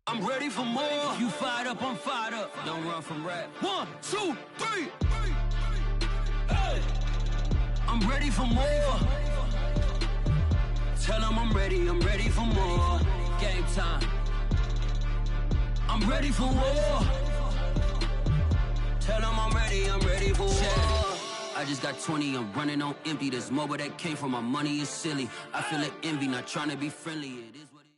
I'm ready for more. You fired up, I'm fired up. Don't run from rap. 1, 2, 3. Hey. I'm ready for more. Tell them I'm ready for more. Game time. I'm ready for war. Tell them I'm ready for war. I just got 20, I'm running on empty. This mobile that came from my money is silly. I feel it envy, not trying to be friendly. It is what it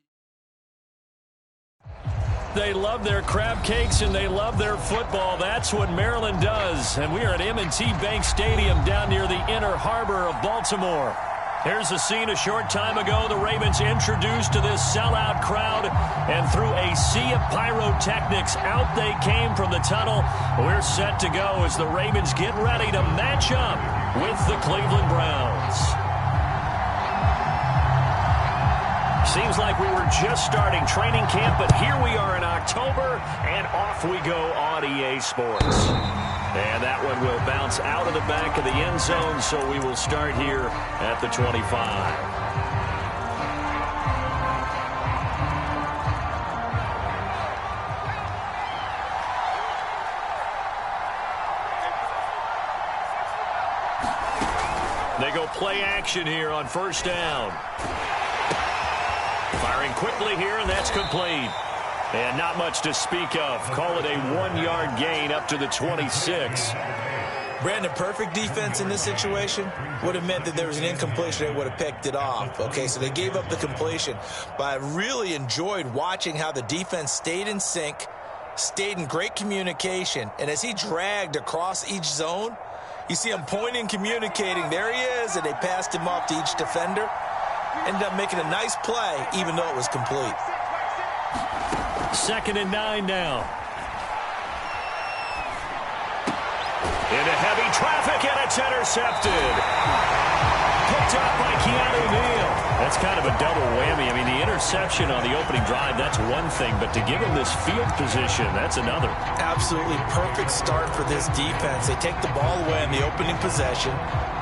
is. They love their crab cakes and they love their football. That's what Maryland does. And we are at M&T Bank Stadium down near the Inner Harbor of Baltimore. Here's a scene a short time ago. The Ravens introduced to this sellout crowd, and through a sea of pyrotechnics, out they came from the tunnel. We're set to go as the Ravens get ready to match up with the Cleveland Browns. Seems like we were just starting training camp, but here we are in October, and off we go on EA Sports. And that one will bounce out of the back of the end zone, so we will start here at the 25. They go play action here on first down. Firing quickly here, and that's complete. And not much to speak of. Call it a 1-yard gain up to the 26. Brandon, perfect defense in this situation would have meant that there was an incompletion. They would have picked it off. Okay, so they gave up the completion. But I really enjoyed watching how the defense stayed in sync, stayed in great communication. And as he dragged across each zone, you see him pointing, communicating. There he is, and they passed him off to each defender. Ended up making a nice play, even though it was complete. 2nd and 9 now. Into heavy traffic, and it's intercepted. Picked up by Keanu Neal. That's kind of a double whammy. I mean, the interception on the opening drive, that's one thing, but to give him this field position, that's another. Absolutely perfect start for this defense. They take the ball away on the opening possession.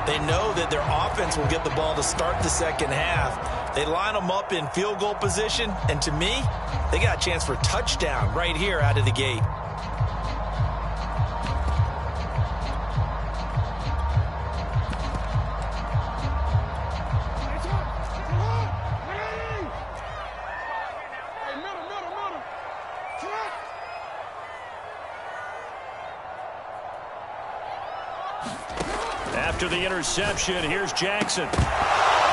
They know that their offense will get the ball to start the second half. They line them up in field goal position, and to me, they got a chance for a touchdown right here out of the gate. After the interception, here's Jackson.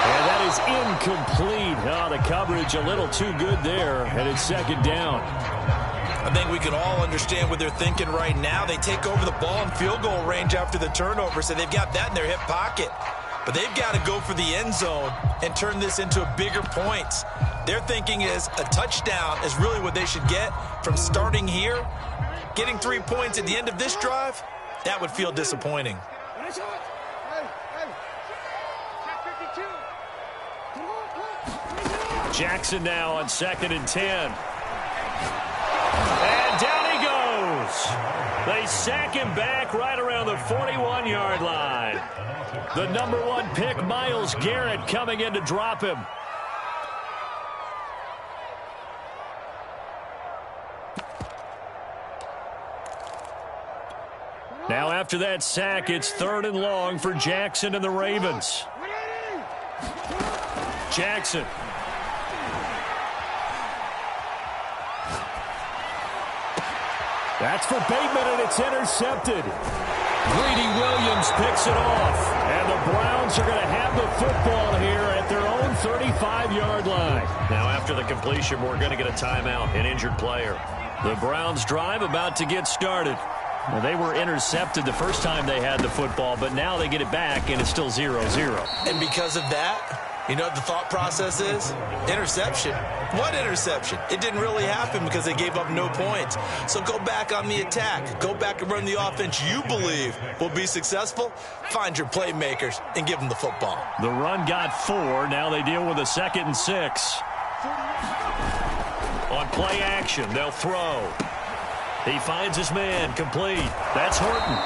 And that is incomplete. Oh, the coverage a little too good there, and it's 2nd down. I think we can all understand what they're thinking right now. They take over the ball in field goal range after the turnover, so they've got that in their hip pocket. But they've got to go for the end zone and turn this into bigger points. Their thinking is a touchdown is really what they should get from starting here. Getting 3 points at the end of this drive, that would feel disappointing. Jackson now on 2nd and 10. And down he goes. They sack him back right around the 41-yard line. The number 1 pick, Myles Garrett, coming in to drop him. Now after that sack, it's 3rd and long for Jackson and the Ravens. Jackson. That's for Bateman, and it's intercepted. Greedy Williams picks it off. And the Browns are going to have the football here at their own 35-yard line. Now after the completion, we're going to get a timeout, an injured player. The Browns drive about to get started. Well, they were intercepted the first time they had the football, but now they get it back, and it's still 0-0. And because of that, you know what the thought process is? Interception. What interception? It didn't really happen because they gave up no points. So go back on the attack. Go back and run the offense you believe will be successful. Find your playmakers and give them the football. The run got 4. Now they deal with a 2nd and 6. On play action, they'll throw. He finds his man, complete. That's Horton.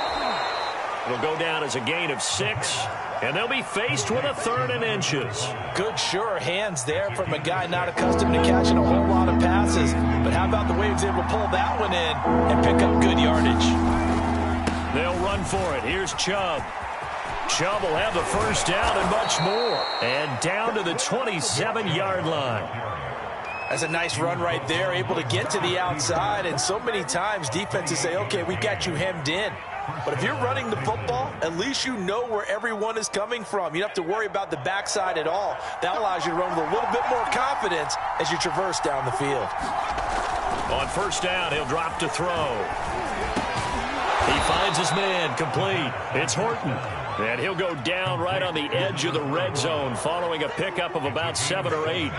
It'll go down as a gain of 6, And they'll be faced with a 3rd and inches. Good, sure hands there from a guy not accustomed to catching a whole lot of passes. But how about the way he was able to pull that one in and pick up good yardage? They'll run for it. Here's Chubb. Chubb will have the first down and much more. And down to the 27-yard line. That's a nice run right there, able to get to the outside. And so many times defenses say, okay, we got you hemmed in. But if you're running the football, at least you know where everyone is coming from. You don't have to worry about the backside at all. That allows you to run with a little bit more confidence as you traverse down the field. On first down, he'll drop to throw. He finds his man, complete. It's Horton. And he'll go down right on the edge of the red zone following a pickup of about 7 or 8.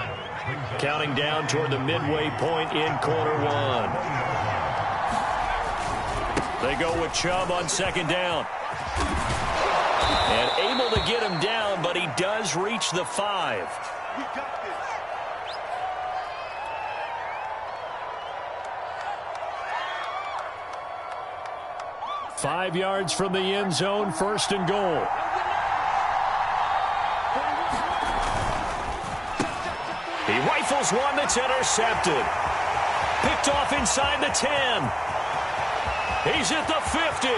Counting down toward the midway point in quarter 1. They go with Chubb on 2nd down. And able to get him down, but he does reach the 5. Five yards from the end zone, 1st and goal. He rifles one that's intercepted. Picked off inside the 10. He's at the 50.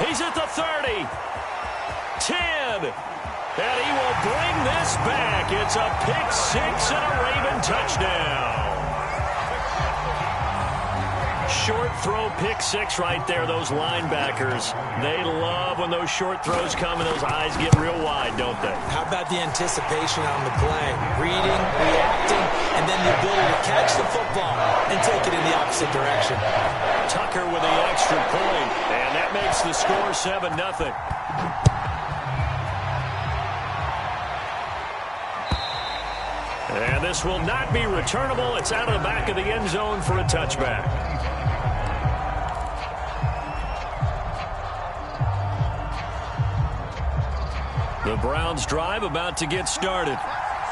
He's at the 30. 10. And he will bring this back. It's a pick 6 and a Raven touchdown. Short throw, pick 6 right there. Those linebackers, they love when those short throws come and those eyes get real wide, don't they? How about the anticipation on the play? Reading, reacting, and then the ability to catch the football and take it in the opposite direction. Tucker with the extra point, and that makes the score 7-0. And this will not be returnable. It's out of the back of the end zone for a touchback. The Browns drive about to get started.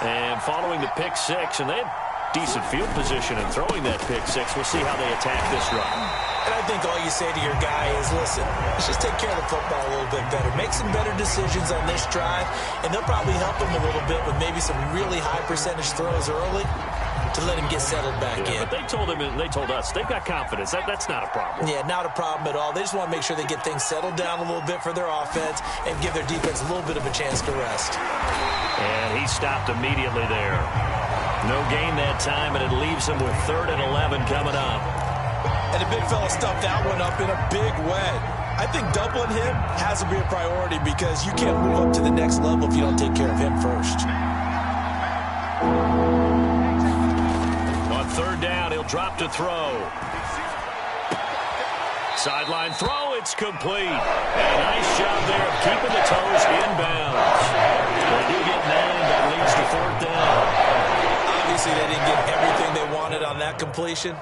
And following the pick 6, and they had decent field position in throwing that pick 6. We'll see how they attack this drive. And I think all you say to your guy is, listen, let's just take care of the football a little bit better. Make some better decisions on this drive, and they'll probably help him a little bit with maybe some really high percentage throws early to let him get settled back in. But they told him, and they told us, they've got confidence. That's not a problem. Yeah, not a problem at all. They just want to make sure they get things settled down a little bit for their offense and give their defense a little bit of a chance to rest. And he stopped immediately there. No gain that time, and it leaves him with 3rd and 11 coming up. And the big fella stuffed that one up in a big way. I think doubling him has to be a priority because you can't move up to the next level if you don't take care of him first. On 3rd down, he'll drop to throw. Sideline throw, it's complete. And a nice job there of keeping the toes inbounds. They do get 9, but leads to 4th down. Obviously, they didn't get everything they wanted on that completion,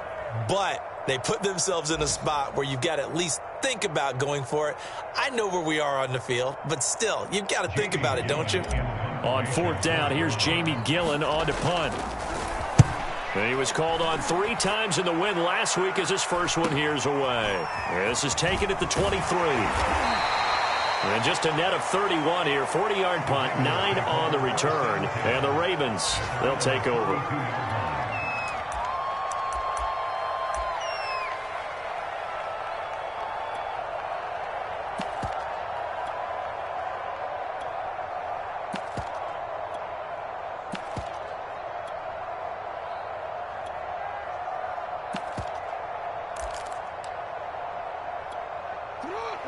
but they put themselves in a spot where you've got to at least think about going for it. I know where we are on the field, but still, you've got to think about it, don't you? On 4th down, here's Jamie Gillen on to punt. And he was called on 3 times in the win last week as his first one here's away. This is taken at the 23. And just a net of 31 here, 40-yard punt, 9 on the return. And the Ravens, they'll take over.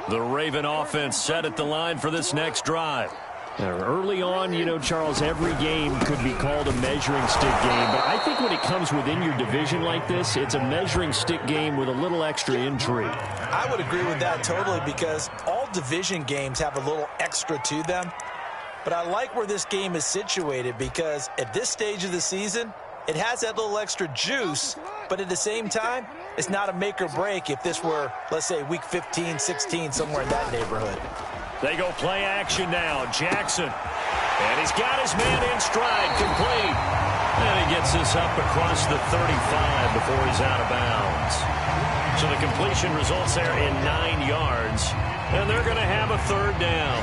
The Raven offense set at the line for this next drive. Early on, you know, Charles, every game could be called a measuring stick game. But I think when it comes within your division like this, it's a measuring stick game with a little extra intrigue. I would agree with that totally because all division games have a little extra to them. But I like where this game is situated because at this stage of the season, it has that little extra juice, but at the same time, it's not a make or break if this were, let's say, week 15, 16, somewhere in that neighborhood. They go play action now. Jackson. And he's got his man in stride, complete. And he gets this up across the 35 before he's out of bounds. So the completion results there in 9 yards. And they're going to have a 3rd down.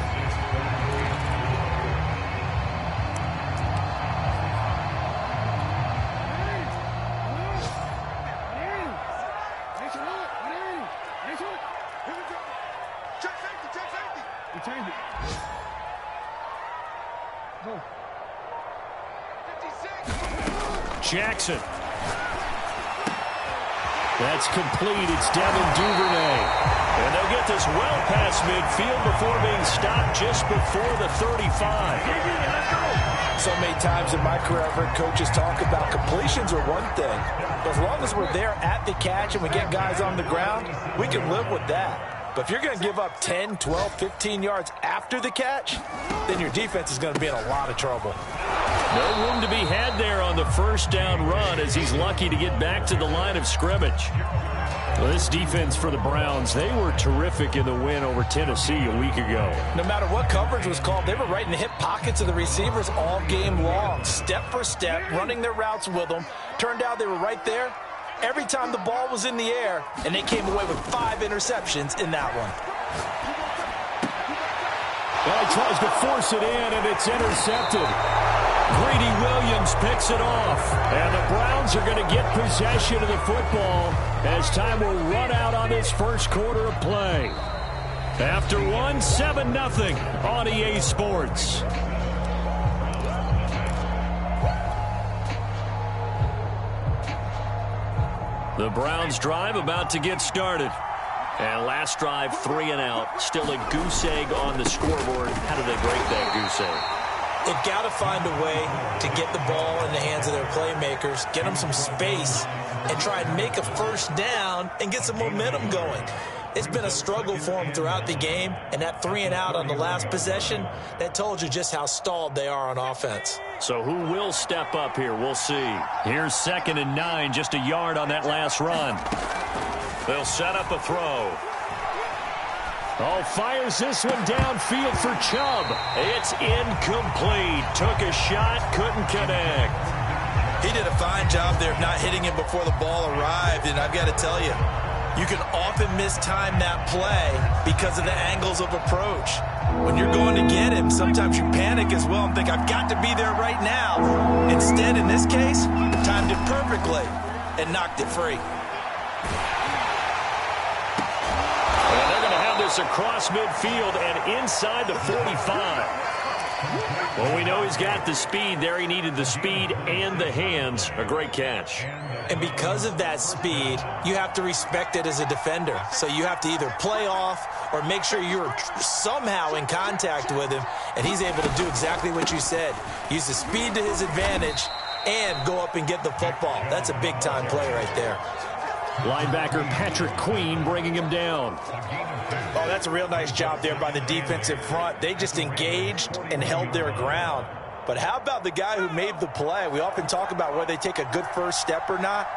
Jackson. That's complete. It's Devin Duvernay. And they'll get this well past midfield before being stopped just before the 35. So many times in my career, I've heard coaches talk about completions are one thing. But as long as we're there at the catch and we get guys on the ground, we can live with that. But if you're going to give up 10, 12, 15 yards after the catch, then your defense is going to be in a lot of trouble. No room to be had there on the first down run as he's lucky to get back to the line of scrimmage. Well, this defense for the Browns, they were terrific in the win over Tennessee a week ago. No matter what coverage was called, they were right in the hip pockets of the receivers all game long, step for step, running their routes with them. Turned out they were right there every time the ball was in the air, and they came away with 5 interceptions in that one. Well, he tries to force it in, and it's intercepted. Greedy Williams picks it off. And the Browns are going to get possession of the football as time will run out on this first quarter of play. After 7-0 on EA Sports. The Browns drive about to get started. And last drive, 3 and out. Still a goose egg on the scoreboard. How do they break that goose egg? They've got to find a way to get the ball in the hands of their playmakers, get them some space, and try and make a first down and get some momentum going. It's been a struggle for them throughout the game, and that 3 and out on the last possession, that told you just how stalled they are on offense. So who will step up here? We'll see. Here's 2nd and 9, just a yard on that last run. They'll set up a throw. Oh, fires this one downfield for Chubb. It's incomplete. Took a shot, couldn't connect. He did a fine job there of not hitting him before the ball arrived, and I've got to tell you, you can often mistime that play because of the angles of approach. When you're going to get him, sometimes you panic as well and think, I've got to be there right now. Instead, in this case, timed it perfectly and knocked it free. Across midfield and inside the 45. Well, we know he's got the speed there. He needed the speed and the hands. A great catch. And because of that speed, you have to respect it as a defender. So you have to either play off or make sure you're somehow in contact with him, and he's able to do exactly what you said. Use the speed to his advantage and go up and get the football. That's a big-time play right there. Linebacker Patrick Queen bringing him down. Oh, that's a real nice job there by the defensive front. They just engaged and held their ground. But how about the guy who made the play? We often talk about whether they take a good first step or not.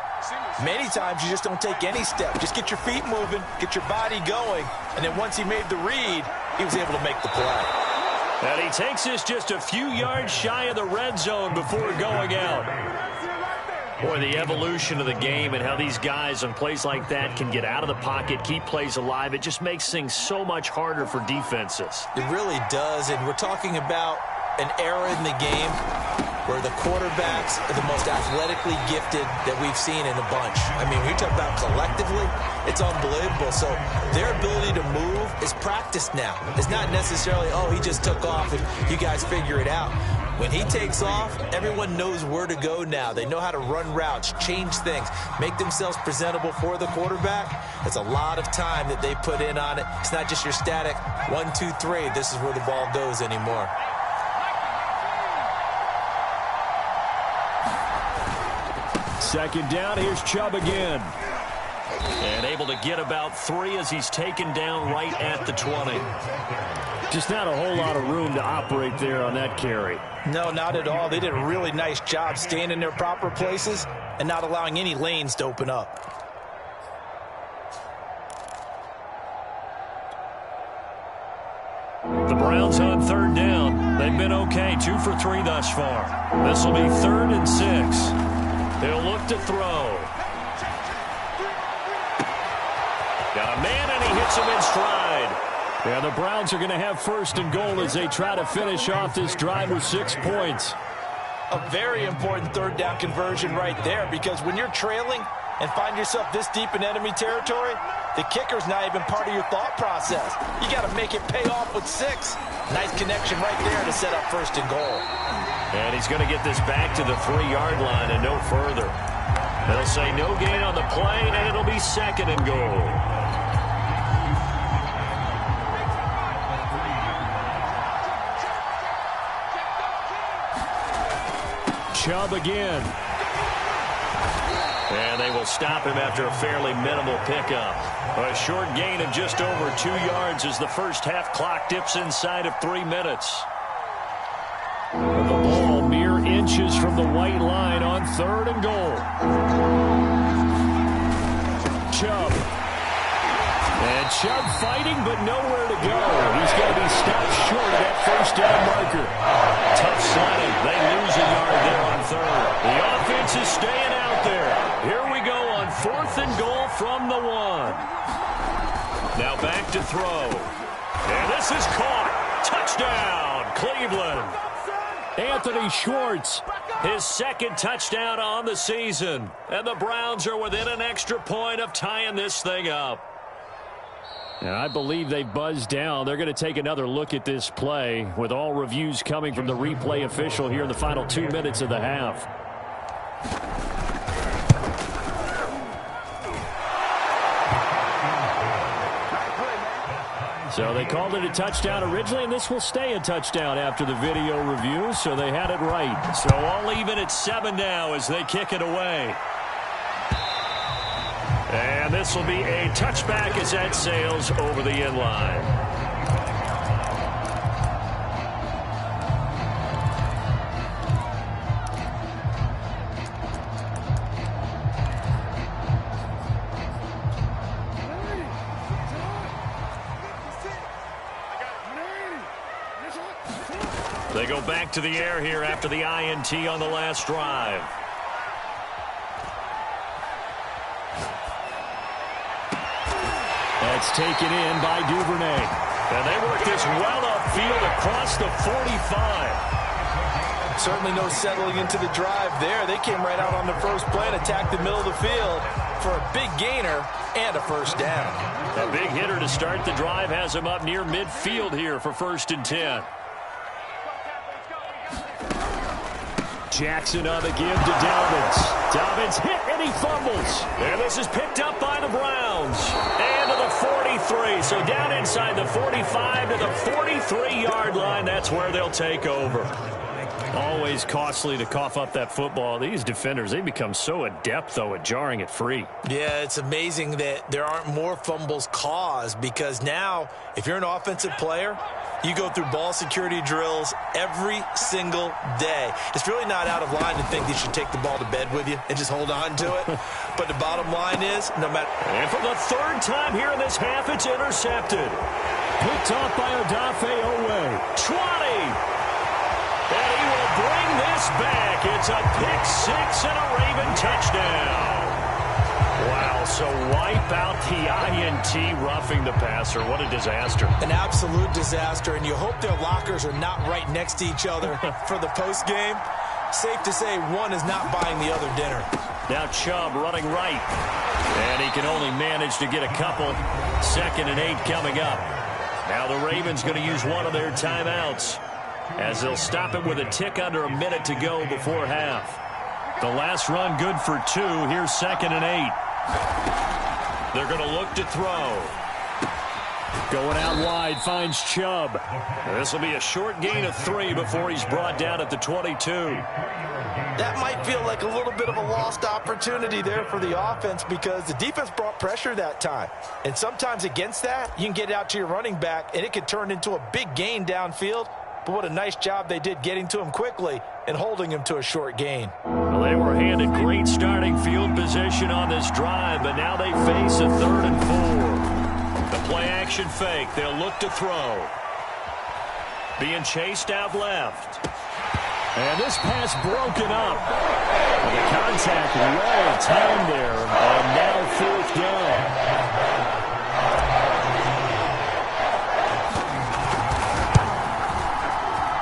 Many times you just don't take any step. Just get your feet moving, get your body going, and then once he made the read, he was able to make the play. And he takes this just a few yards shy of the red zone before going out. Boy, the evolution of the game and how these guys on plays like that can get out of the pocket, keep plays alive, it just makes things so much harder for defenses. It really does, and we're talking about an era in the game where the quarterbacks are the most athletically gifted that we've seen in a bunch. I mean, when you talk about collectively, it's unbelievable. So their ability to move is practiced now. It's not necessarily, oh, he just took off and you guys figure it out. When he takes off, everyone knows where to go now. They know how to run routes, change things, make themselves presentable for the quarterback. It's a lot of time that they put in on it. It's not just your static 1, 2, 3. This is where the ball goes anymore. Second down, here's Chubb again. And able to get about 3 as he's taken down right at the 20. Just not a whole lot of room to operate there on that carry. No, not at all. They did a really nice job staying in their proper places and not allowing any lanes to open up. The Browns on 3rd down. They've been okay, 2 for 3 thus far. This will be 3rd and 6. He'll look to throw. Got a man, and he hits him in stride. Yeah, the Browns are going to have 1st and goal as they try to finish off this drive with 6 points. A very important 3rd down conversion right there, because when you're trailing and find yourself this deep in enemy territory, The kicker's not even part of your thought process. You got to make it pay off with 6. Nice connection right there to set up 1st and goal. And he's going to get this back to the 3-yard line and no further. They'll say no gain on the play, and it'll be 2nd and goal. Chubb again. And they will stop him after a fairly minimal pickup. A short gain of just over 2 yards as the first half clock dips inside of 3 minutes. The ball mere inches from the white line on 3rd and goal. Chubb. And Chubb fighting, but nowhere to go. He's going to be stopped short of that 1st down marker. Tough sledding. They lose a yard there on 3rd. The offense is staying out there. Here we go on 4th and goal from the 1. Now back to throw. And this is caught. Touchdown, Cleveland. Anthony Schwartz, his 2nd touchdown on the season. And the Browns are within an extra point of tying this thing up. And I believe they buzzed down. They're going to take another look at this play with all reviews coming from the replay official here in the final 2 minutes of the half. So they called it a touchdown originally, and this will stay a touchdown after the video review, so they had it right. So all even at 7 now as they kick it away. And this will be a touchback as that sails over the end line. They go back to the air here after the INT on the last drive. That's taken in by Duvernay. And they work this well upfield across the 45. Certainly no settling into the drive there. They came right out on the first play and attacked the middle of the field for a big gainer and a 1st down. A big hitter to start the drive has him up near midfield here for 1st and 10. Jackson on the give to Dobbins. Dobbins hit and he fumbles. And this is picked up by the Browns. And to the 43. So down inside the 45 to the 43-yard line. That's where they'll take over. Always costly to cough up that football. These defenders, they become so adept, though, at jarring it free. Yeah, it's amazing that there aren't more fumbles caused because now, if you're an offensive player, you go through ball security drills every single day. It's really not out of line to think you should take the ball to bed with you and just hold on to it. But the bottom line is, no matter... And for the 3rd time here in this half, it's intercepted. Picked off by Odafe Owe. 20. And he will bring this back. It's a pick 6 and a Raven touchdown. Wow, so wipe out the INT roughing the passer. What a disaster. An absolute disaster, and you hope their lockers are not right next to each other for the postgame. Safe to say one is not buying the other dinner. Now Chubb running right. And he can only manage to get a couple. 2nd and 8 coming up. Now the Ravens going to use one of their timeouts as they'll stop it with a tick under a minute to go before half. The last run good for 2. Here's 2nd and 8. They're going to look to throw. Going out wide, finds Chubb. This will be a short gain of 3 before he's brought down at the 22. That might feel like a little bit of a lost opportunity there for the offense because the defense brought pressure that time. And sometimes against that, you can get out to your running back, and it could turn into a big gain downfield. But what a nice job they did getting to him quickly and holding him to a short gain. Well, they were handed great starting field position on this drive, but now they face a 3rd and 4. The play-action fake. They'll look to throw. Being chased out left. And this pass broken up. The contact well timed there, and now 4th down.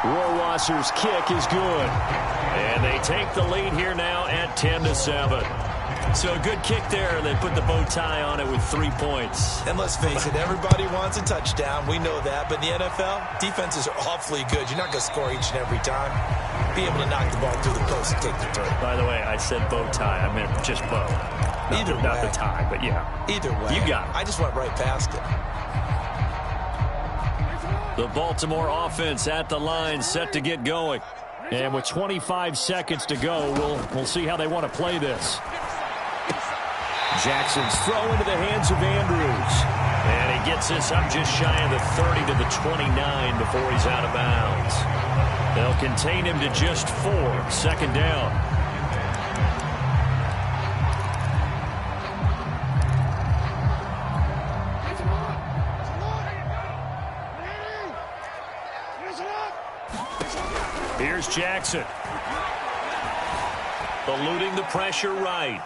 Rohrwasser's kick is good. And they take the lead here now at 10-7. So a good kick there. They put the bow tie on it with 3 points. And let's face it, everybody wants a touchdown. We know that. But in the NFL, defenses are awfully good. You're not going to score each and every time. Be able to knock the ball through the post and take the throw. By the way, I said bow tie. I meant just bow. Not the tie, but yeah. Either way. You got it. I just went right past it. The Baltimore offense at the line, set to get going. And with 25 seconds to go, we'll see how they want to play this. Jackson's throw into the hands of Andrews. And he gets this up just shy of the 30 to the 29 before he's out of bounds. They'll contain him to just 4. 2nd down. Here's Jackson. Eluding the pressure right.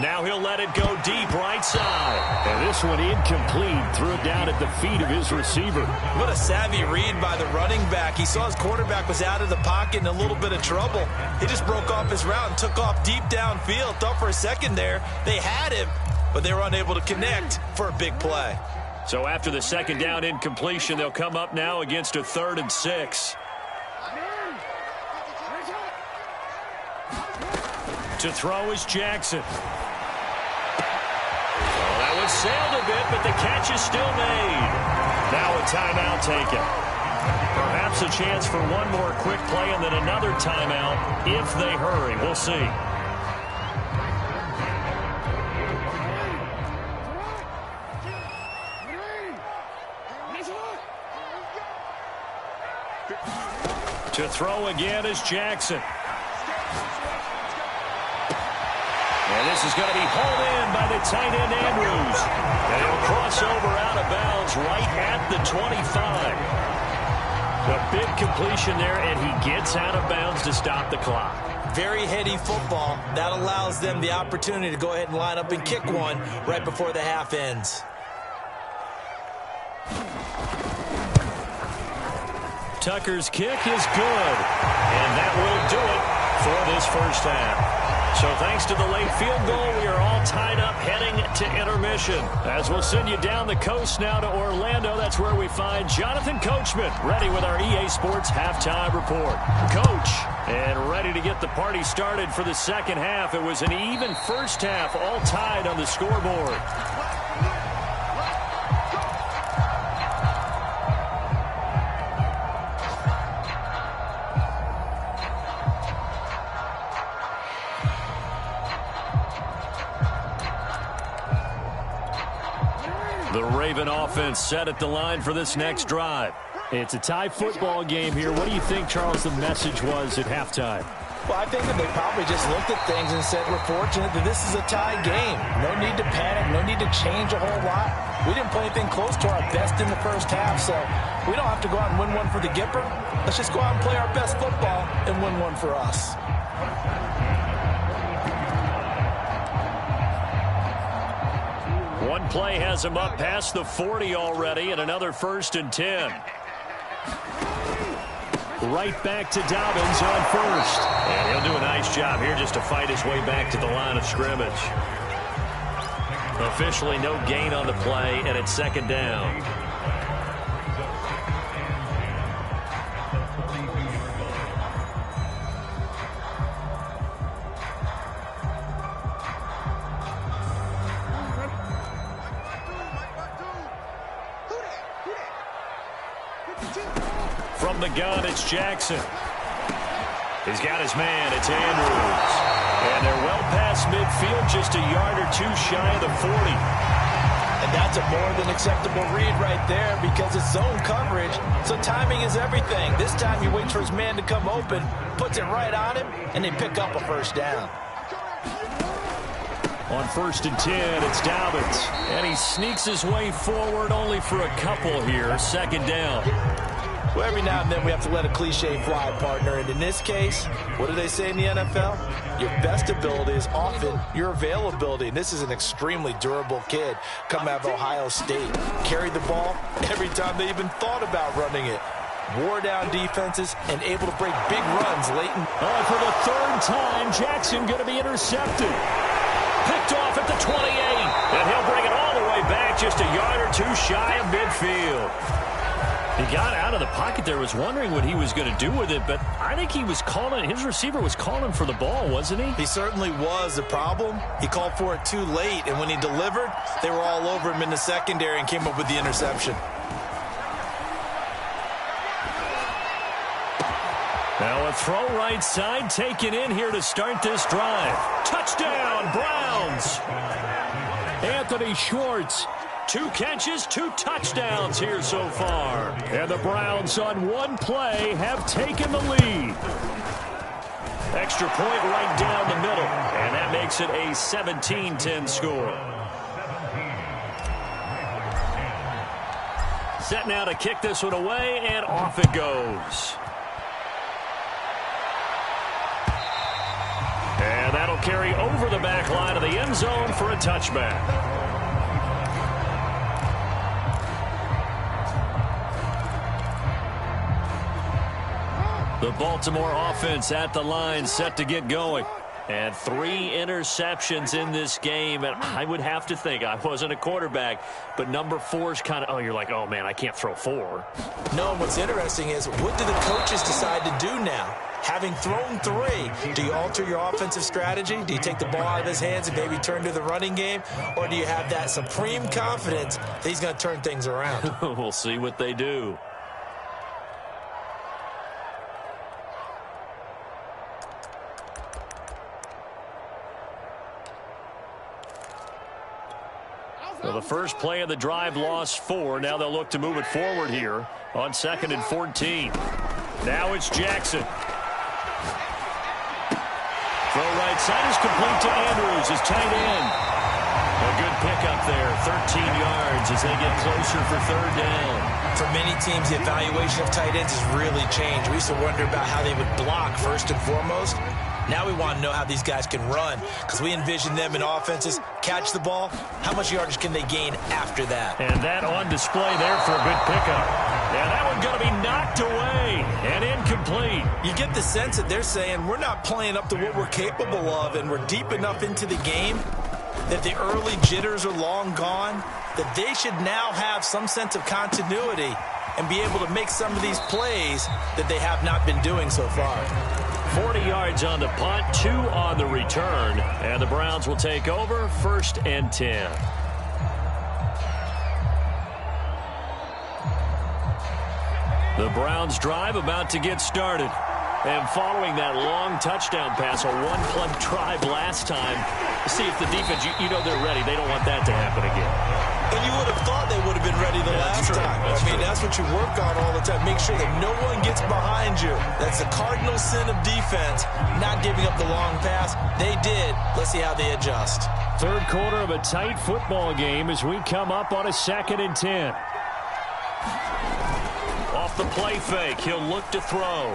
Now he'll let it go deep right side. And this one incomplete. Threw it down at the feet of his receiver. What a savvy read by the running back. He saw his quarterback was out of the pocket in a little bit of trouble. He just broke off his route and took off deep downfield. Thought for a second there they had him, but they were unable to connect for a big play. So after the 2nd down incompletion, they'll come up now against a 3rd and 6. To throw is Jackson. Well, that was sailed a bit, but the catch is still made. Now a timeout taken. Perhaps a chance for one more quick play and then another timeout if they hurry. We'll see. To throw again is Jackson. And this is going to be hauled in by the tight end Andrews. And he'll cross over out of bounds right at the 25. A big completion there, and he gets out of bounds to stop the clock. Very heady football. That allows them the opportunity to go ahead and line up and kick one right before the half ends. Tucker's kick is good. And that will do it for this first half. So thanks to the late field goal, we are all tied up heading to intermission. As we'll send you down the coast now to Orlando, that's where we find Jonathan Coachman ready with our EA Sports Halftime Report. Coach, and ready to get the party started for the 2nd half. It was an even first half, all tied on the scoreboard. The Raven offense set at the line for this next drive. It's a tie football game here. What do you think, Charles, the message was at halftime? Well, I think that they probably just looked at things and said, we're fortunate that this is a tie game. No need to panic. No need to change a whole lot. We didn't play anything close to our best in the first half, so we don't have to go out and win one for the Gipper. Let's just go out and play our best football and win one for us. One play has him up past the 40 already, and another 1st and 10. Right back to Dobbins on 1st. And he'll do a nice job here just to fight his way back to the line of scrimmage. Officially no gain on the play, and it's 2nd down. From the gun, it's Jackson. He's got his man. It's Andrews. And they're well past midfield, just a yard or two shy of the 40. And that's a more than acceptable read right there because it's zone coverage, so timing is everything. This time he waits for his man to come open, puts it right on him, and they pick up a 1st down. On 1st and 10, it's Dobbins. And he sneaks his way forward only for a couple here. 2nd down. Well, every now and then we have to let a cliche fly, partner. And in this case, what do they say in the NFL? Your best ability is often your availability. And this is an extremely durable kid coming out of Ohio State. Carried the ball every time they even thought about running it. wore down defenses, and able to break big runs late in. For the third time, Jackson going to be intercepted. Picked off at the 28, and he'll bring it all the way back just a yard or two shy of midfield. He got out of the pocket there, was wondering what he was going to do with it, but I think he was calling, his receiver was calling for the ball, wasn't he? He certainly was. The problem, he called for it too late, and when he delivered, they were all over him in the secondary and came up with the interception. Now a throw right side taken in here to start this drive. Touchdown, Browns! Anthony Schwartz. 2 catches, 2 touchdowns here so far. And the Browns on one play have taken the lead. Extra point right down the middle. And that makes it a 17-10 score. Set now to kick this one away, and off it goes. And that'll carry over the back line of the end zone for a touchback. The Baltimore offense at the line, set to get going. And 3 interceptions in this game. And I would have to think, I wasn't a quarterback, but number 4 is kind of, you're like, oh, man, I can't throw 4. No, and what's interesting is, what do the coaches decide to do now? Having thrown 3, do you alter your offensive strategy? Do you take the ball out of his hands and maybe turn to the running game? Or do you have that supreme confidence that he's going to turn things around? We'll see what they do. Well, the first play of the drive lost 4. Now they'll look to move it forward here on 2nd and 14. Now it's Jackson. Throw right side is complete to Andrews, his tight end. A good pickup there, 13 yards as they get closer for 3rd down. For many teams, the evaluation of tight ends has really changed. We used to wonder about how they would block first and foremost. Now we want to know how these guys can run, because we envision them in offenses catch the ball. How much yardage can they gain after that? And that on display there for a good pickup. And that one's going to be knocked away and incomplete. You get the sense that they're saying we're not playing up to what we're capable of, and we're deep enough into the game that the early jitters are long gone, that they should now have some sense of continuity and be able to make some of these plays that they have not been doing so far. 40 yards on the punt, 2 on the return, and the Browns will take over 1st and 10. The Browns drive about to get started. And following that long touchdown pass, a one-play drive last time, see if the defense, you know they're ready. They don't want that to happen again. And you would have thought they would have been ready the last time. That's what you work on all the time. Make sure that no one gets behind you. That's the cardinal sin of defense, not giving up the long pass. They did. Let's see how they adjust. 3rd quarter of a tight football game as we come up on a 2nd and 10. Off the play fake, he'll look to throw.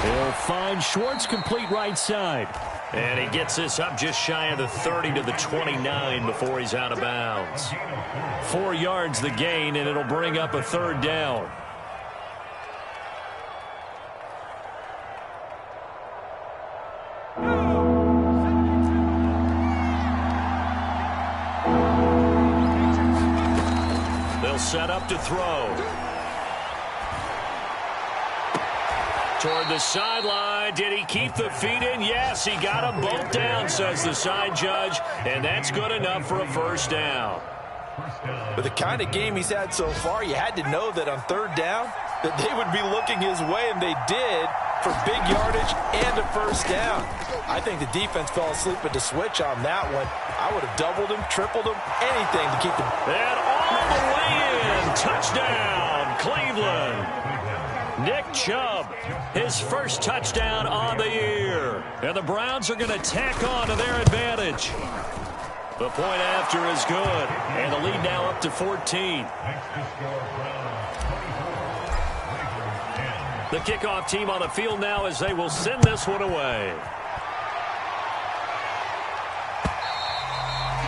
He'll find Schwartz complete right side. And he gets this up just shy of the 30 to the 29 before he's out of bounds. 4 yards the gain, and it'll bring up a 3rd down. They'll set up to throw. Toward the sideline. Did he keep the feet in? Yes, he got them both down, says the side judge, and that's good enough for a 1st down. With the kind of game he's had so far, you had to know that on 3rd down that they would be looking his way, and they did, for big yardage and a 1st down. I think the defense fell asleep at the switch on that one. I would have doubled him, tripled him, anything to keep them. And all the way in. Touchdown, Cleveland. Nick Chubb, his first touchdown on the year. And the Browns are going to tack on to their advantage. The point after is good. And the lead now up to 14. The kickoff team on the field now as they will send this one away.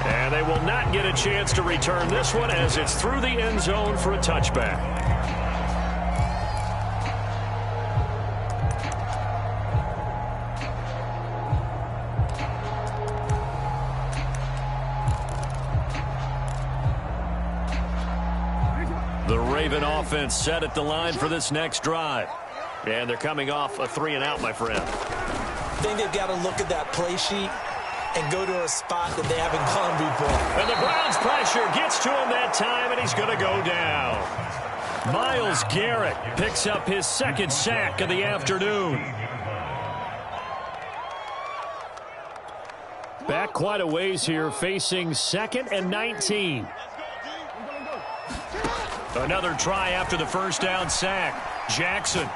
And they will not get a chance to return this one as it's through the end zone for a touchback. Raven offense set at the line for this next drive. And they're coming off a 3-and-out, my friend. I think they've got to look at that play sheet and go to a spot that they haven't gone before. And the Browns pressure gets to him that time, and he's going to go down. Myles Garrett picks up his second sack of the afternoon. Back quite a ways here, facing 2nd and 19. Another try after the first down sack. Jackson.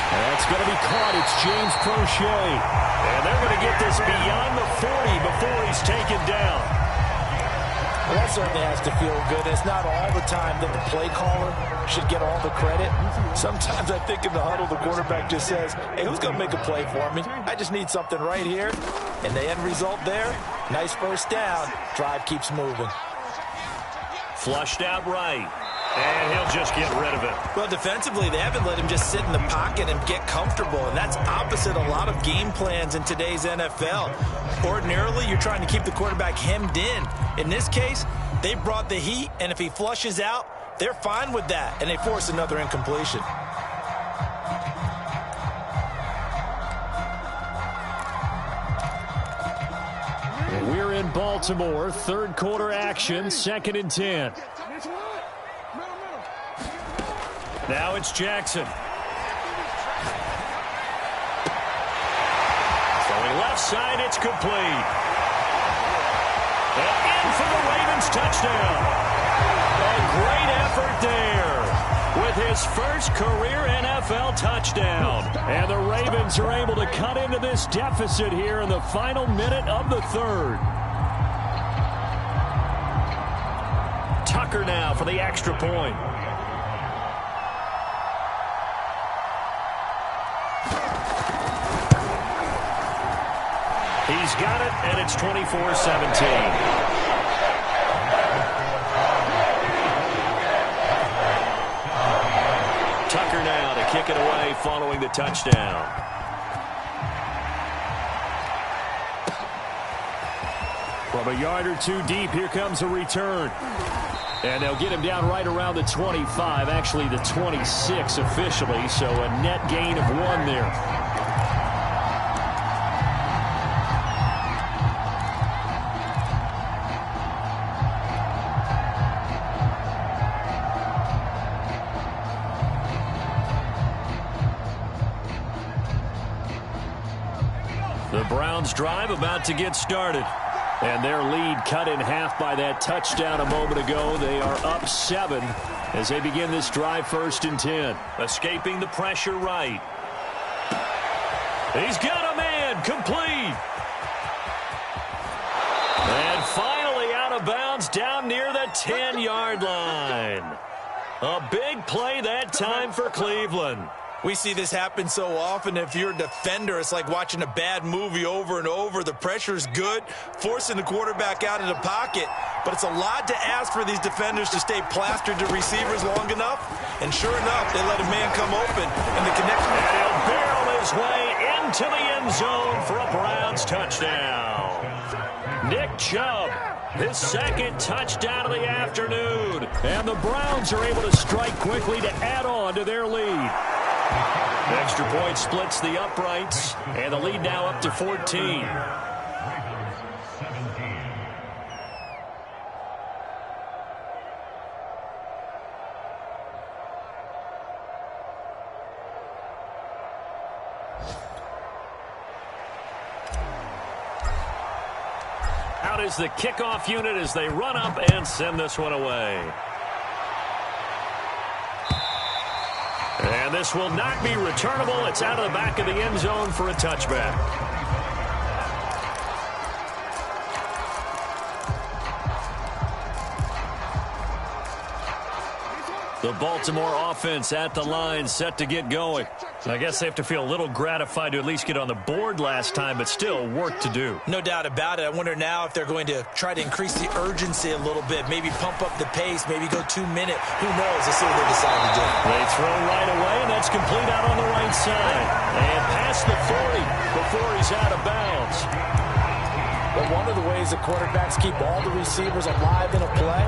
That's going to be caught. It's James Prochet. And they're going to get this beyond the 40 before he's taken down. Well, that certainly has to feel good. It's not all the time that the play caller should get all the credit. Sometimes I think in the huddle, the quarterback just says, hey, who's going to make a play for me? I just need something right here. And the end result there, nice first down. Drive keeps moving. Flushed out right. And he'll just get rid of it. Well, defensively, they haven't let him just sit in the pocket and get comfortable, and that's opposite a lot of game plans in today's NFL. Ordinarily, you're trying to keep the quarterback hemmed in. In this case, they brought the heat, and if he flushes out, they're fine with that, and they force another incompletion. We're in Baltimore, third quarter action, 2nd and 10. Now it's Jackson. Throwing left side, it's complete. And in for the Ravens touchdown. A great effort there with his first career NFL touchdown. And the Ravens are able to cut into this deficit here in the final minute of the third. Tucker now for the extra point. He's got it, and it's 24-17. Tucker now to kick it away following the touchdown. From a yard or two deep, here comes a return. And they'll get him down right around the 25, actually the 26 officially, so a net gain of 1 there. The Browns drive about to get started. And their lead cut in half by that touchdown a moment ago. They are up 7 as they begin this drive, 1st and 10. Escaping the pressure right. He's got a man, complete. And finally out of bounds down near the 10-yard line. A big play that time for Cleveland. We see this happen so often. If you're a defender, it's like watching a bad movie over and over. The pressure's good, forcing the quarterback out of the pocket. But it's a lot to ask for these defenders to stay plastered to receivers long enough. And sure enough, they let a man come open, and the connection. And he'll barrel his way into the end zone for a Browns touchdown. Nick Chubb, his second touchdown of the afternoon. And the Browns are able to strike quickly to add on to their lead. Extra point splits the uprights, and the lead now up to 14. Out is the kickoff unit as they run up and send this one away. And this will not be returnable. It's out of the back of the end zone for a touchback. The Baltimore offense at the line, set to get going. I guess they have to feel a little gratified to at least get on the board last time, but still work to do. No doubt about it. I wonder now if they're going to try to increase the urgency a little bit, maybe pump up the pace, maybe go 2-minute. Who knows? Let's see what they decide to do. They throw right away, and that's complete out on the right side. And past the 40 before he's out of bounds. But one of the ways the quarterbacks keep all the receivers alive in a play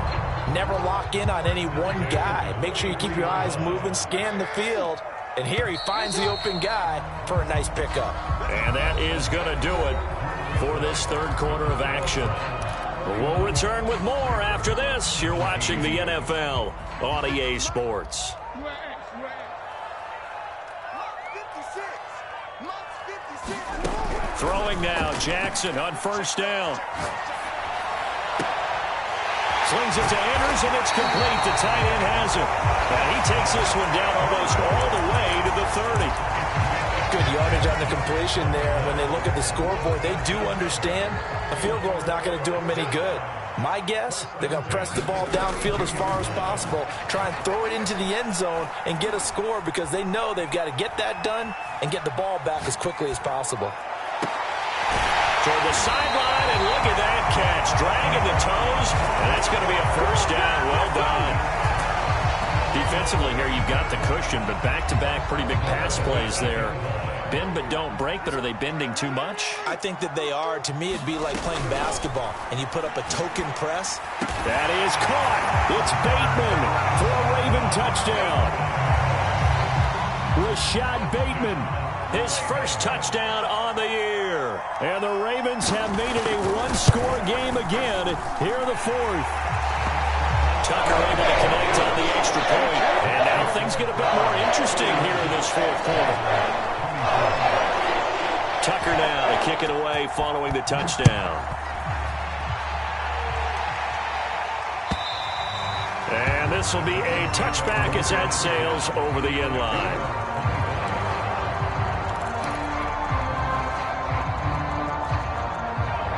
never lock in on any one guy. Make sure you keep your eyes moving, scan the field. And here he finds the open guy for a nice pickup. And that is going to do it for this third quarter of action. We'll return with more after this. You're watching the NFL on EA Sports. Throwing now, Jackson on first down. Slings it to Andrews, and it's complete. The tight end has it. And he takes this one down almost all the way to the 30. Good yardage on the completion there. When they look at the scoreboard, they do understand a field goal is not going to do them any good. My guess, they're going to press the ball downfield as far as possible, try and throw it into the end zone and get a score because they know they've got to get that done and get the ball back as quickly as possible. Toward the sideline, and look at that catch. Dragging the toes, and that's going to be a first down. Well done. Defensively here, you've got the cushion, but back-to-back pretty big pass plays there. Bend but don't break, but are they bending too much? I think that they are. To me, it'd be like playing basketball, and you put up a token press. That is caught. It's Bateman for a Raven touchdown. Rashad Bateman, his first touchdown on the year. And the Ravens have made it a one-score game again here in the fourth. Tucker able to connect on the extra point. And now things get a bit more interesting here in this fourth quarter. Tucker now to kick it away following the touchdown. And this will be a touchback as that sails over the end line.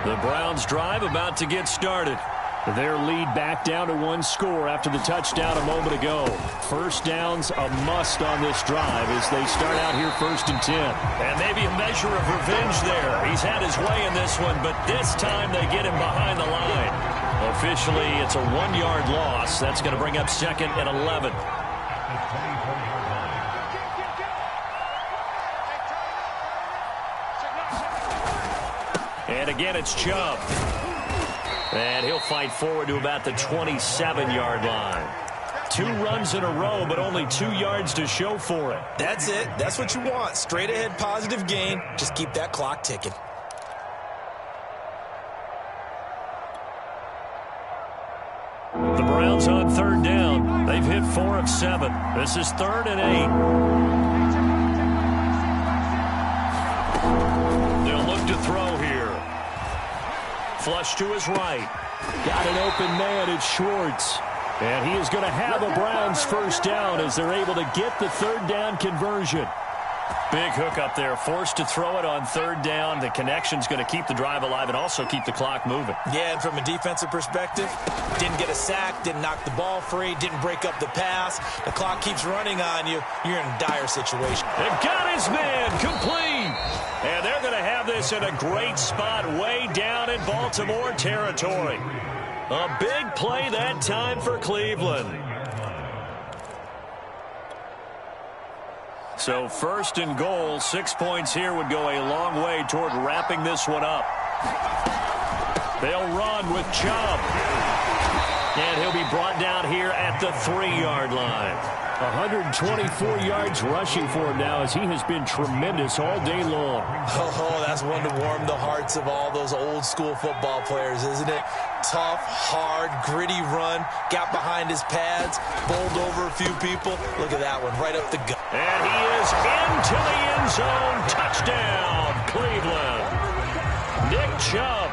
The Browns drive about to get started. Their lead back down to one score after the touchdown a moment ago. First down's a must on this drive as they start out here 1st and 10. And maybe a measure of revenge there. He's had his way in this one, but this time they get him behind the line. Officially, it's a 1-yard loss. That's going to bring up 2nd and 11. And again, it's Chubb. And he'll fight forward to about the 27-yard line. 2 runs in a row, but only 2 yards to show for it. That's it. That's what you want. Straight ahead positive gain. Just keep that clock ticking. The Browns on 3rd down. They've hit 4 of 7. This is 3rd and 8. They'll look to throw here. Flush to his right. Got an open man. It's Schwartz. And he is going to have a Browns first down as they're able to get the 3rd down conversion. Big hook up there. Forced to throw it on 3rd down. The connection's going to keep the drive alive and also keep the clock moving. Yeah, and from a defensive perspective, didn't get a sack, didn't knock the ball free, didn't break up the pass. The clock keeps running on you. You're in a dire situation. They've got his man complete. And they're going to have this in a great spot way down in Baltimore territory. A big play that time for Cleveland. So 1st and goal, 6 points here would go a long way toward wrapping this one up. They'll run with Chubb. And he'll be brought down here at the 3-yard line. 124 yards rushing for him now as he has been tremendous all day long. Oh, that's one to warm the hearts of all those old school football players, isn't it? Tough, hard, gritty run. Got behind his pads, bowled over a few people. Look at that one, right up the gut. And he is into the end zone. Touchdown, Cleveland. Nick Chubb,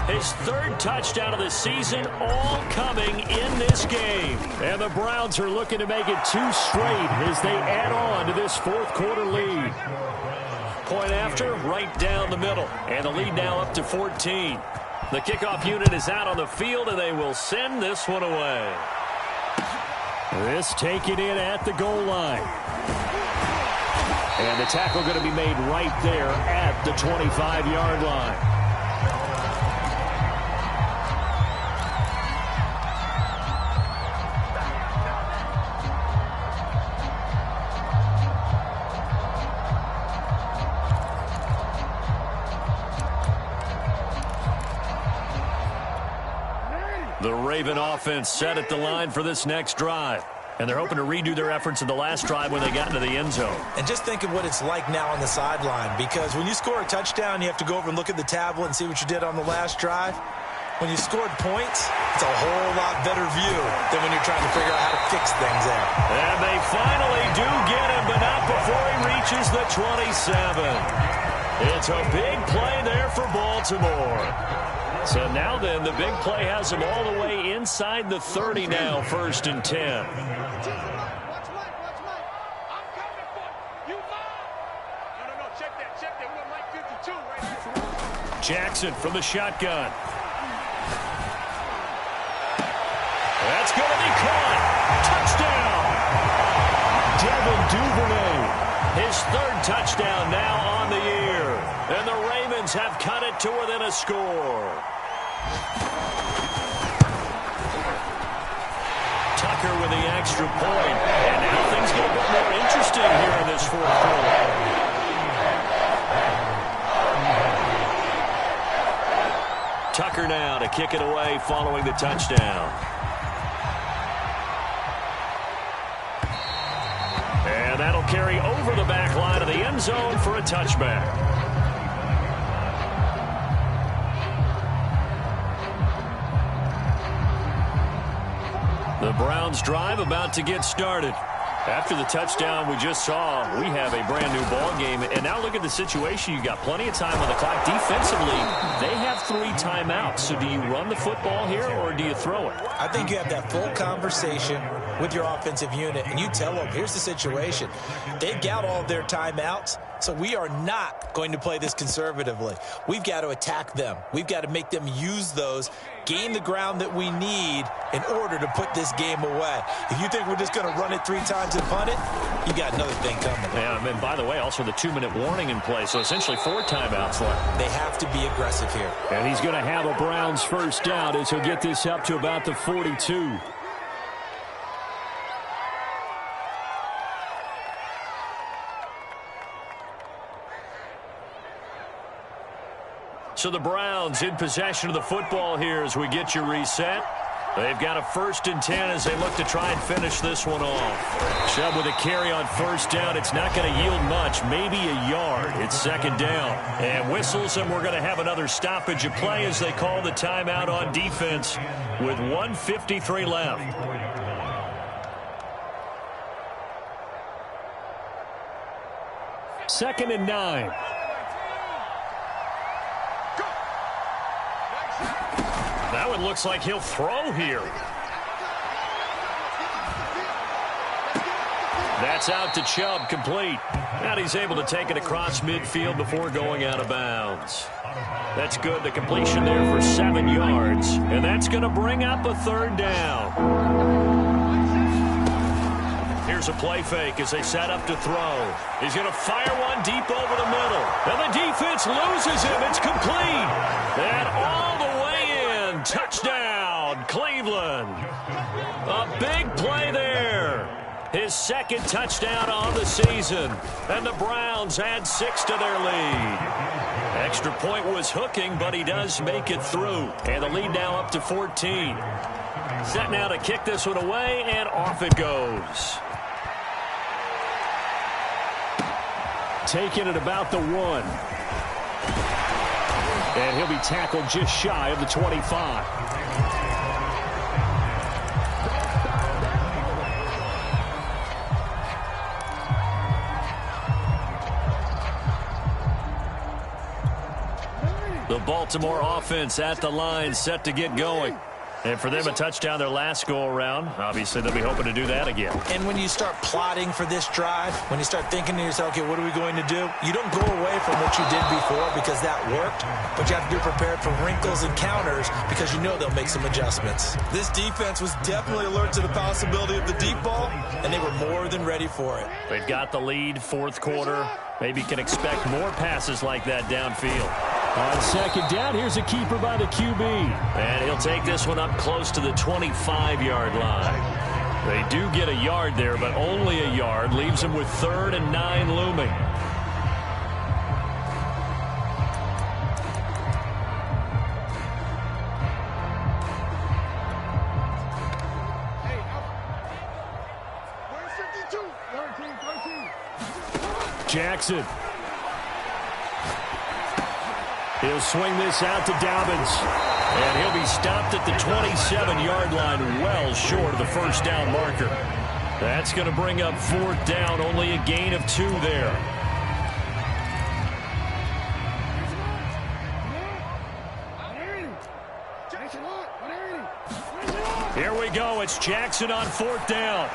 his 3rd touchdown of the season, all coming in this game. And the Browns are looking to make it 2 straight as they add on to this 4th quarter lead. Point after, right down the middle. And the lead now up to 14. The kickoff unit is out on the field, and they will send this one away. This taken in at the goal line. And the tackle going to be made right there at the 25-yard line. The Raven offense set at the line for this next drive. And they're hoping to redo their efforts in the last drive when they got into the end zone. And just think of what it's like now on the sideline, because when you score a touchdown, you have to go over and look at the tablet and see what you did on the last drive. When you scored points, it's a whole lot better view than when you're trying to figure out how to fix things there. And they finally do get him, but not before he reaches the 27. It's a big play there for Baltimore. So now then, the big play has him all the way inside the 30 now, 1st and 10. Jackson from the shotgun. That's going to be caught. Touchdown. Devin Duvernay. His 3rd touchdown now on the year. And the Ravens have cut it to within a score. Tucker with the extra point. And now things get a bit more interesting here in this 4th quarter. Tucker now to kick it away following the touchdown. And that'll carry over the back line of the end zone for a touchback. The Browns drive about to get started. After the touchdown we just saw, we have a brand new ball game. And now look at the situation. You got plenty of time on the clock. Defensively, they have 3 timeouts. So do you run the football here or do you throw it? I think you have that full conversation with your offensive unit, and you tell them, here's the situation. They've got all of their timeouts, so we are not going to play this conservatively. We've got to attack them. We've got to make them use those, gain the ground that we need in order to put this game away. If you think we're just going to run it 3 times and punt it, you got another thing coming. Yeah, and by the way, also the 2-minute warning in play, so essentially 4 timeouts left. They have to be aggressive here. And he's going to have a Browns 1st down as he'll get this up to about the 42. So the Browns in possession of the football here as we get you reset. They've got a 1st and 10 as they look to try and finish this one off. Chubb with a carry on 1st down. It's not going to yield much, maybe a yard. It's 2nd down. And whistles, and we're going to have another stoppage of play as they call the timeout on defense with 1:53 left. Second and 9. That one looks like he'll throw here. That's out to Chubb, complete. And he's able to take it across midfield before going out of bounds. That's good. The completion there for 7 yards. And that's going to bring up a 3rd down. Here's a play fake as they set up to throw. He's going to fire one deep over the middle. And the defense loses him. It's complete. And all the way in. Touchdown, Cleveland. A big play there. His 2nd touchdown on the season. And the Browns add 6 to their lead. Extra point was hooking, but he does make it through. And the lead now up to 14. Set now to kick this one away, and off it goes. Taking it about the 1. And he'll be tackled just shy of the 25. The Baltimore offense at the line, set to get going. And for them, a touchdown their last go-around. Obviously, they'll be hoping to do that again. And when you start plotting for this drive, when you start thinking to yourself, okay, what are we going to do? You don't go away from what you did before because that worked, but you have to be prepared for wrinkles and counters because you know they'll make some adjustments. This defense was definitely alert to the possibility of the deep ball, and they were more than ready for it. They've got the lead, 4th quarter. Maybe can expect more passes like that downfield. On 2nd down, here's a keeper by the QB. And he'll take this one up close to the 25-yard line. They do get a yard there, but only a yard. Leaves them with 3rd and 9 looming. Jackson. He'll swing this out to Dobbins. And he'll be stopped at the 27-yard line, well short of the first down marker. That's going to bring up 4th down, only a gain of 2 there. Here we go. It's Jackson on 4th down.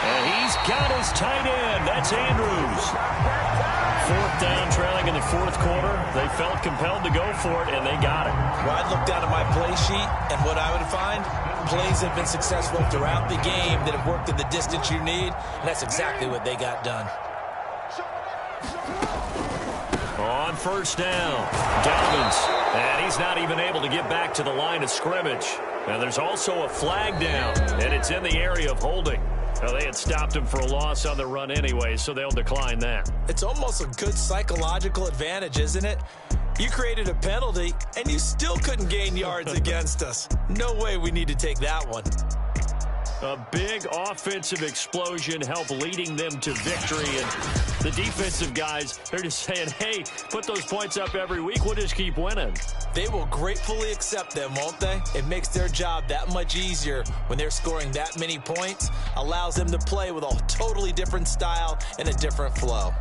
And he's got his tight end. That's Andrews. 4th down, trailing in the 4th quarter. They felt compelled to go for it, and they got it. Well, I'd look down at my play sheet, and what I would find, plays have been successful throughout the game that have worked in the distance you need, and that's exactly what they got done. On 1st down, Dobbins. And he's not even able to get back to the line of scrimmage. And there's also a flag down, and it's in the area of holding. Well, they had stopped him for a loss on the run anyway, so they'll decline that. It's almost a good psychological advantage, isn't it? You created a penalty, and you still couldn't gain yards against us. No way we need to take that one. A big offensive explosion helped leading them to victory. And the defensive guys, they're just saying, hey, put those points up every week. We'll just keep winning. They will gratefully accept them, won't they? It makes their job that much easier when they're scoring that many points. Allows them to play with a totally different style and a different flow.